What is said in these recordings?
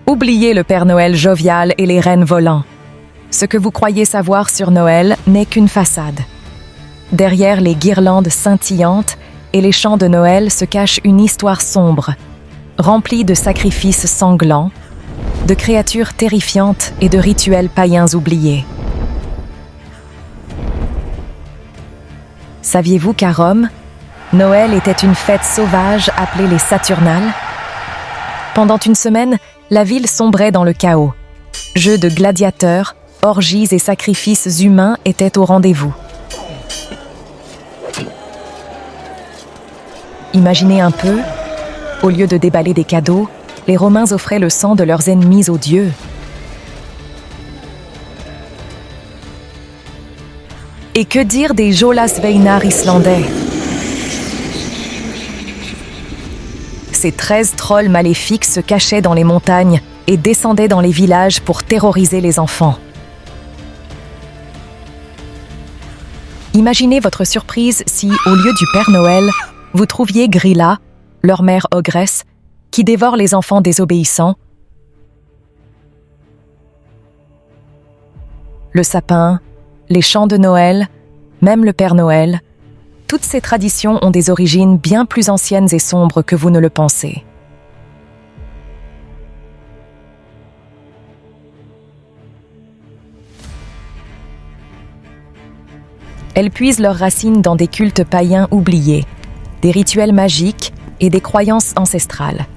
Oubliez le Père Noël jovial et les rennes volants. Ce que vous croyez savoir sur Noël n'est qu'une façade. Derrière les guirlandes scintillantes et les chants de Noël se cache une histoire sombre, remplie de sacrifices sanglants, de créatures terrifiantes et de rituels païens oubliés. Saviez-vous qu'à Rome, Noël était une fête sauvage appelée les Saturnales? Pendant une semaine, la ville sombrait dans le chaos. Jeux de gladiateurs, orgies et sacrifices humains étaient au rendez-vous. Imaginez un peu, au lieu de déballer des cadeaux, les Romains offraient le sang de leurs ennemis aux dieux. Et que dire des Jólasveinar islandais? Ces 13 trolls maléfiques se cachaient dans les montagnes et descendaient dans les villages pour terroriser les enfants. Imaginez votre surprise si, au lieu du Père Noël, vous trouviez Grilla, leur mère ogresse, qui dévore les enfants désobéissants. Le sapin, les chants de Noël, même le Père Noël, toutes ces traditions ont des origines bien plus anciennes et sombres que vous ne le pensez. Elles puisent leurs racines dans des cultes païens oubliés, des rituels magiques et des croyances ancestrales.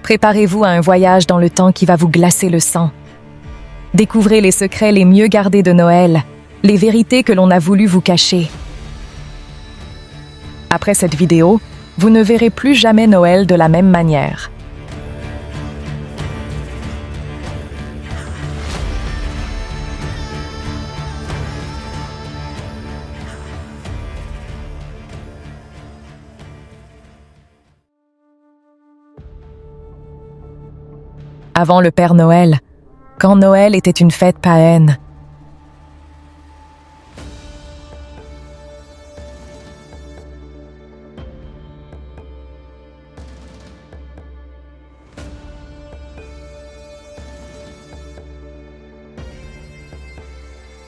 Préparez-vous à un voyage dans le temps qui va vous glacer le sang. Découvrez les secrets les mieux gardés de Noël, les vérités que l'on a voulu vous cacher. Après cette vidéo, vous ne verrez plus jamais Noël de la même manière. Avant le Père Noël, quand Noël était une fête païenne.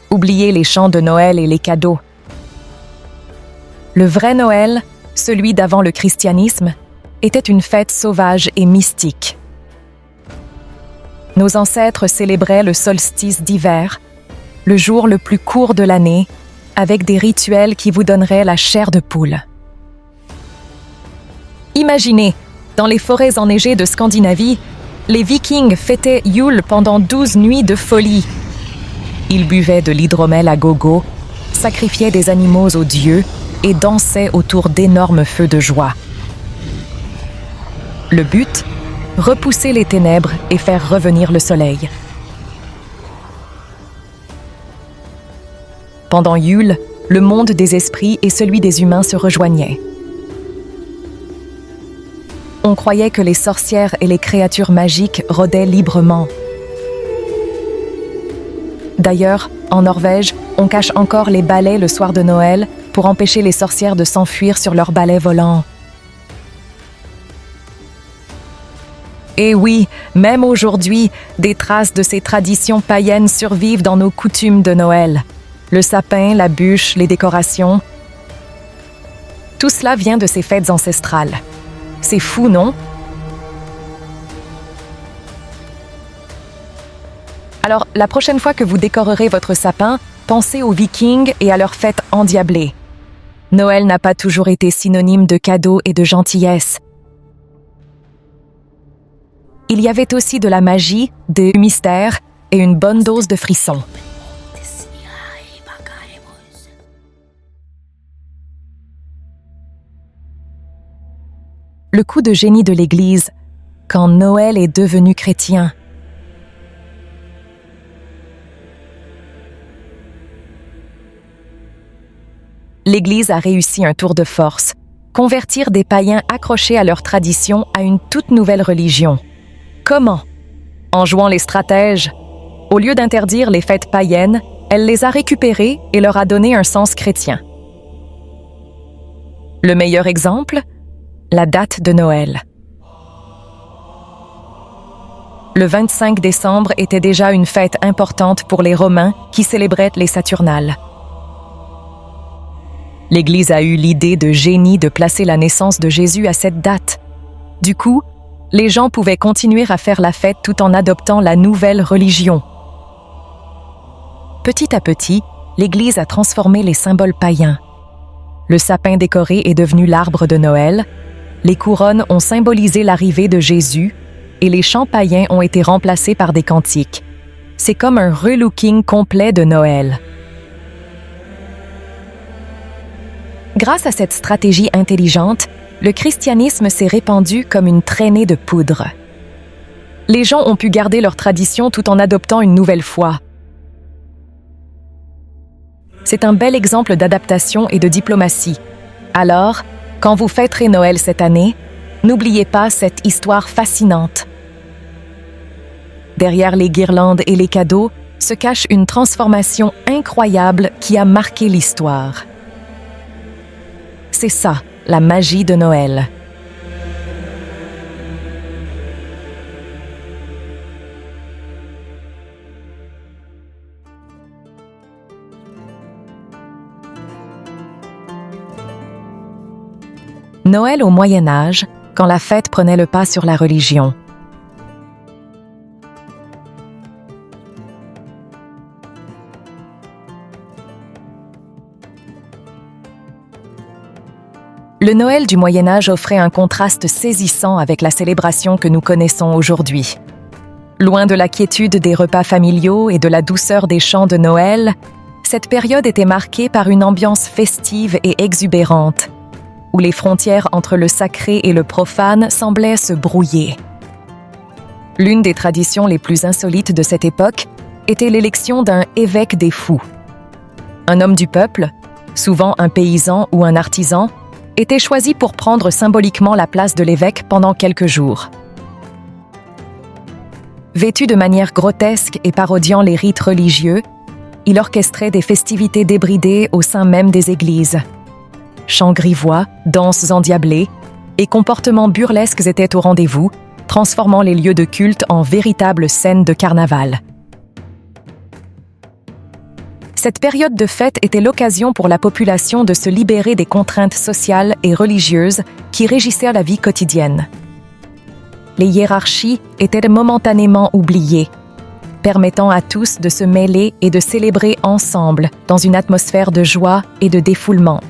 Oubliez les chants de Noël et les cadeaux. Le vrai Noël, celui d'avant le christianisme, était une fête sauvage et mystique. Nos ancêtres célébraient le solstice d'hiver, le jour le plus court de l'année, avec des rituels qui vous donneraient la chair de poule. Imaginez, dans les forêts enneigées de Scandinavie, les Vikings fêtaient Yule pendant 12 nuits de folie. Ils buvaient de l'hydromel à gogo, sacrifiaient des animaux aux dieux et dansaient autour d'énormes feux de joie. Le but ? Repousser les ténèbres et faire revenir le soleil. Pendant Yule, le monde des esprits et celui des humains se rejoignaient. On croyait que les sorcières et les créatures magiques rôdaient librement. D'ailleurs, en Norvège, on cache encore les balais le soir de Noël pour empêcher les sorcières de s'enfuir sur leurs balais volants. Et oui, même aujourd'hui, des traces de ces traditions païennes survivent dans nos coutumes de Noël. Le sapin, la bûche, les décorations. Tout cela vient de ces fêtes ancestrales. C'est fou, non? Alors, la prochaine fois que vous décorerez votre sapin, pensez aux Vikings et à leurs fêtes endiablées. Noël n'a pas toujours été synonyme de cadeaux et de gentillesse. Il y avait aussi de la magie, des mystères et une bonne dose de frissons. Le coup de génie de l'Église, quand Noël est devenu chrétien. L'Église a réussi un tour de force, convertir des païens accrochés à leur tradition à une toute nouvelle religion. Comment? En jouant les stratèges. Au lieu d'interdire les fêtes païennes, elle les a récupérées et leur a donné un sens chrétien. Le meilleur exemple? La date de Noël. Le 25 décembre était déjà une fête importante pour les Romains qui célébraient les Saturnales. L'Église a eu l'idée de génie de placer la naissance de Jésus à cette date. Du coup, les gens pouvaient continuer à faire la fête tout en adoptant la nouvelle religion. Petit à petit, l'Église a transformé les symboles païens. Le sapin décoré est devenu l'arbre de Noël, les couronnes ont symbolisé l'arrivée de Jésus et les chants païens ont été remplacés par des cantiques. C'est comme un relooking complet de Noël. Grâce à cette stratégie intelligente, le christianisme s'est répandu comme une traînée de poudre. Les gens ont pu garder leur tradition tout en adoptant une nouvelle foi. C'est un bel exemple d'adaptation et de diplomatie. Alors, quand vous fêterez Noël cette année, n'oubliez pas cette histoire fascinante. Derrière les guirlandes et les cadeaux se cache une transformation incroyable qui a marqué l'histoire. C'est ça, la magie de Noël. Noël au Moyen Âge, quand la fête prenait le pas sur la religion. Le Noël du Moyen Âge offrait un contraste saisissant avec la célébration que nous connaissons aujourd'hui. Loin de la quiétude des repas familiaux et de la douceur des chants de Noël, cette période était marquée par une ambiance festive et exubérante, où les frontières entre le sacré et le profane semblaient se brouiller. L'une des traditions les plus insolites de cette époque était l'élection d'un évêque des fous. Un homme du peuple, souvent un paysan ou un artisan, était choisi pour prendre symboliquement la place de l'évêque pendant quelques jours. Vêtu de manière grotesque et parodiant les rites religieux, il orchestrait des festivités débridées au sein même des églises. Chants grivois, danses endiablées et comportements burlesques étaient au rendez-vous, transformant les lieux de culte en véritables scènes de carnaval. Cette période de fête était l'occasion pour la population de se libérer des contraintes sociales et religieuses qui régissaient la vie quotidienne. Les hiérarchies étaient momentanément oubliées, permettant à tous de se mêler et de célébrer ensemble dans une atmosphère de joie et de défoulement.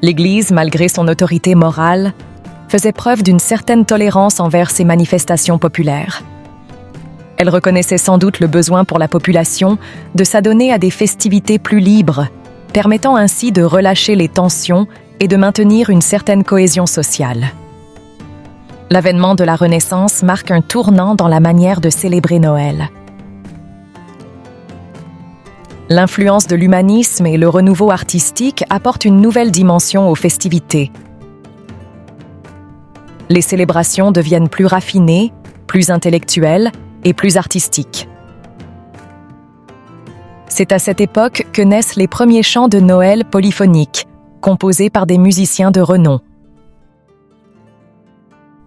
L'Église, malgré son autorité morale, faisait preuve d'une certaine tolérance envers ces manifestations populaires. Elle reconnaissait sans doute le besoin pour la population de s'adonner à des festivités plus libres, permettant ainsi de relâcher les tensions et de maintenir une certaine cohésion sociale. L'avènement de la Renaissance marque un tournant dans la manière de célébrer Noël. L'influence de l'humanisme et le renouveau artistique apportent une nouvelle dimension aux festivités. Les célébrations deviennent plus raffinées, plus intellectuelles et plus artistiques. C'est à cette époque que naissent les premiers chants de Noël polyphoniques, composés par des musiciens de renom.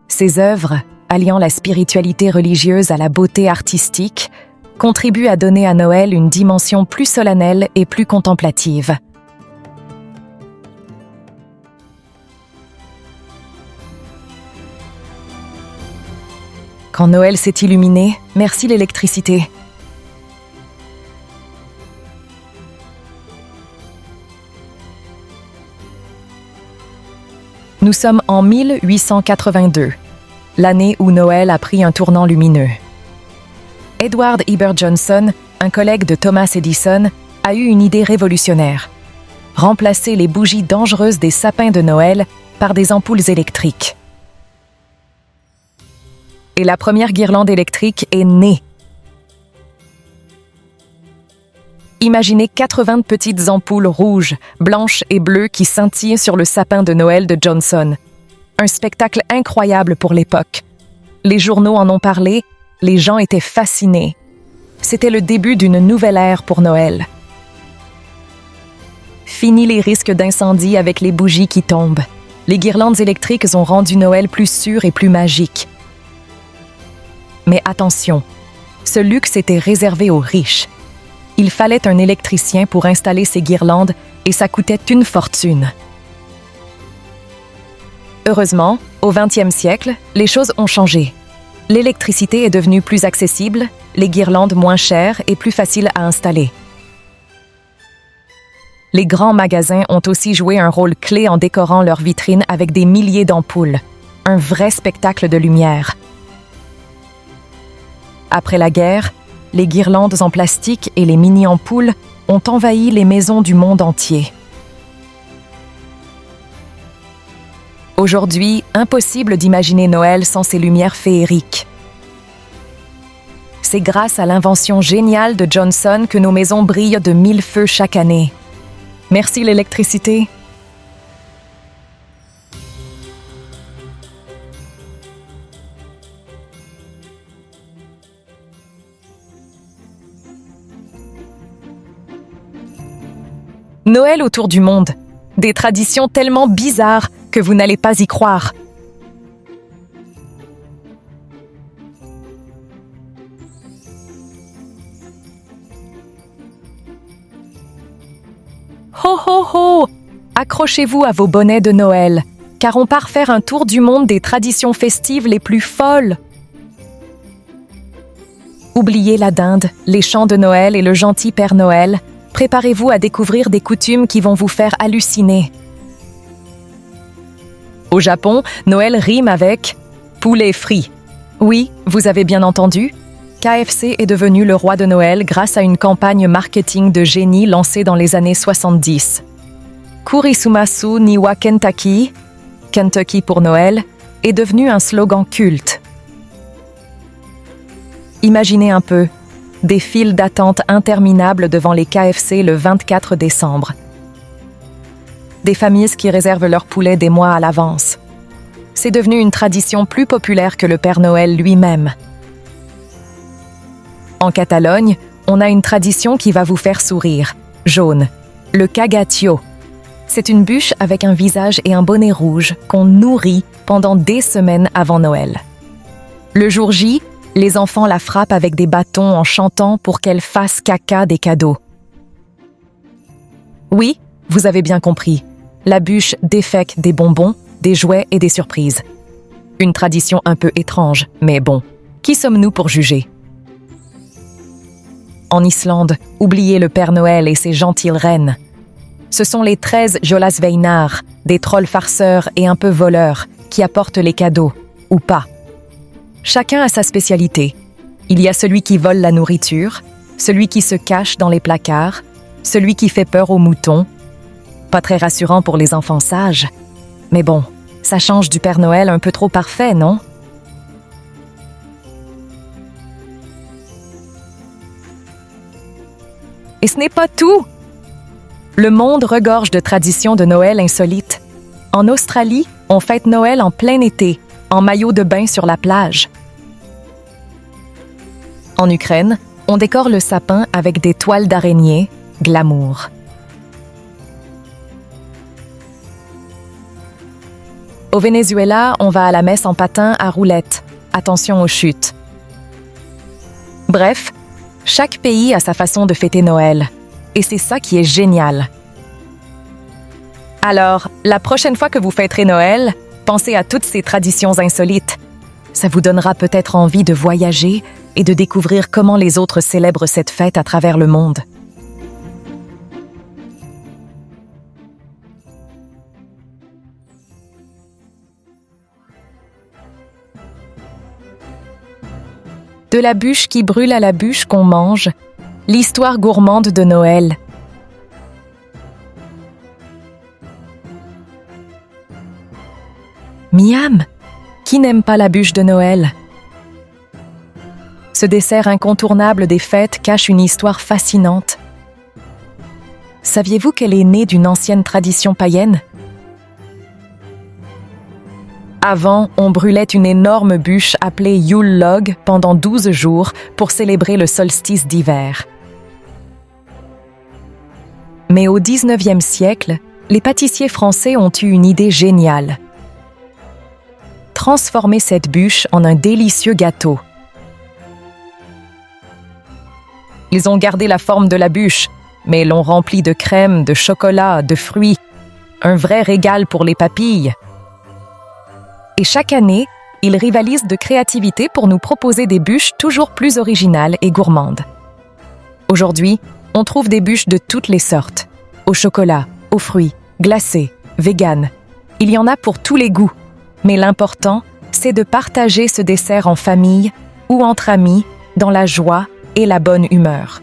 Ces œuvres, alliant la spiritualité religieuse à la beauté artistique, contribuent à donner à Noël une dimension plus solennelle et plus contemplative. Quand Noël s'est illuminé, merci l'électricité. Nous sommes en 1882, l'année où Noël a pris un tournant lumineux. Edward Heber Johnson, un collègue de Thomas Edison, a eu une idée révolutionnaire: remplacer les bougies dangereuses des sapins de Noël par des ampoules électriques. Et la première guirlande électrique est née. Imaginez 80 petites ampoules rouges, blanches et bleues qui scintillent sur le sapin de Noël de Johnson. Un spectacle incroyable pour l'époque. Les journaux en ont parlé, les gens étaient fascinés. C'était le début d'une nouvelle ère pour Noël. Fini les risques d'incendie avec les bougies qui tombent. Les guirlandes électriques ont rendu Noël plus sûr et plus magique. Mais attention, ce luxe était réservé aux riches. Il fallait un électricien pour installer ces guirlandes et ça coûtait une fortune. Heureusement, au XXe siècle, les choses ont changé. L'électricité est devenue plus accessible, les guirlandes moins chères et plus faciles à installer. Les grands magasins ont aussi joué un rôle clé en décorant leurs vitrines avec des milliers d'ampoules. Un vrai spectacle de lumière. Après la guerre, les guirlandes en plastique et les mini-ampoules ont envahi les maisons du monde entier. Aujourd'hui, impossible d'imaginer Noël sans ces lumières féeriques. C'est grâce à l'invention géniale de Johnson que nos maisons brillent de 1000 feux chaque année. Merci l'électricité. Noël autour du monde. Des traditions tellement bizarres que vous n'allez pas y croire. Ho ho ho! Accrochez-vous à vos bonnets de Noël, car on part faire un tour du monde des traditions festives les plus folles. Oubliez la dinde, les chants de Noël et le gentil Père Noël. Préparez-vous à découvrir des coutumes qui vont vous faire halluciner. Au Japon, Noël rime avec poulet frit. Oui, vous avez bien entendu. KFC est devenu le roi de Noël grâce à une campagne marketing de génie lancée dans les années 70. Kurisumasu ni wa Kentucky, Kentucky pour Noël, est devenu un slogan culte. Imaginez un peu, des files d'attente interminables devant les KFC le 24 décembre. Des familles qui réservent leur poulet des mois à l'avance. C'est devenu une tradition plus populaire que le Père Noël lui-même. En Catalogne, on a une tradition qui va vous faire sourire, jaune, le cagatio. C'est une bûche avec un visage et un bonnet rouge qu'on nourrit pendant des semaines avant Noël. Le jour J, les enfants la frappent avec des bâtons en chantant pour qu'elle fasse caca des cadeaux. Oui, vous avez bien compris. La bûche défèque des bonbons, des jouets et des surprises. Une tradition un peu étrange, mais bon, qui sommes-nous pour juger? En Islande, oubliez le Père Noël et ses gentilles reines. Ce sont les 13 Jólasveinar, des trolls farceurs et un peu voleurs, qui apportent les cadeaux, ou pas. Chacun a sa spécialité. Il y a celui qui vole la nourriture, celui qui se cache dans les placards, celui qui fait peur aux moutons. Pas très rassurant pour les enfants sages. Mais bon, ça change du Père Noël un peu trop parfait, non? Et ce n'est pas tout! Le monde regorge de traditions de Noël insolites. En Australie, on fête Noël en plein été, en maillot de bain sur la plage. En Ukraine, on décore le sapin avec des toiles d'araignée, glamour. Au Venezuela, on va à la messe en patin à roulettes. Attention aux chutes. Bref, chaque pays a sa façon de fêter Noël. Et c'est ça qui est génial. Alors, la prochaine fois que vous fêterez Noël, pensez à toutes ces traditions insolites. Ça vous donnera peut-être envie de voyager et de découvrir comment les autres célèbrent cette fête à travers le monde. De la bûche qui brûle à la bûche qu'on mange, l'histoire gourmande de Noël. Miam! Qui n'aime pas la bûche de Noël? Ce dessert incontournable des fêtes cache une histoire fascinante. Saviez-vous qu'elle est née d'une ancienne tradition païenne? Avant, on brûlait une énorme bûche appelée Yule Log pendant 12 jours pour célébrer le solstice d'hiver. Mais au 19e siècle, les pâtissiers français ont eu une idée géniale. Transformer cette bûche en un délicieux gâteau. Ils ont gardé la forme de la bûche, mais l'ont remplie de crème, de chocolat, de fruits. Un vrai régal pour les papilles. Et chaque année, ils rivalisent de créativité pour nous proposer des bûches toujours plus originales et gourmandes. Aujourd'hui, on trouve des bûches de toutes les sortes. Au chocolat, aux fruits, glacées, véganes. Il y en a pour tous les goûts. Mais l'important, c'est de partager ce dessert en famille ou entre amis, dans la joie et la bonne humeur.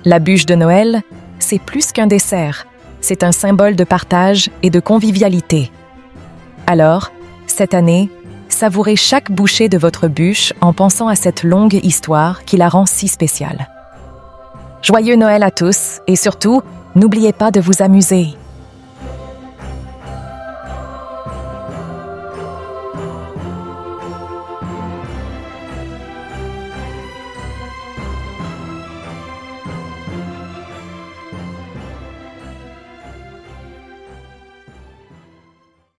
La bûche de Noël, c'est plus qu'un dessert. C'est un symbole de partage et de convivialité. Alors, cette année, savourez chaque bouchée de votre bûche en pensant à cette longue histoire qui la rend si spéciale. Joyeux Noël à tous et surtout, n'oubliez pas de vous amuser.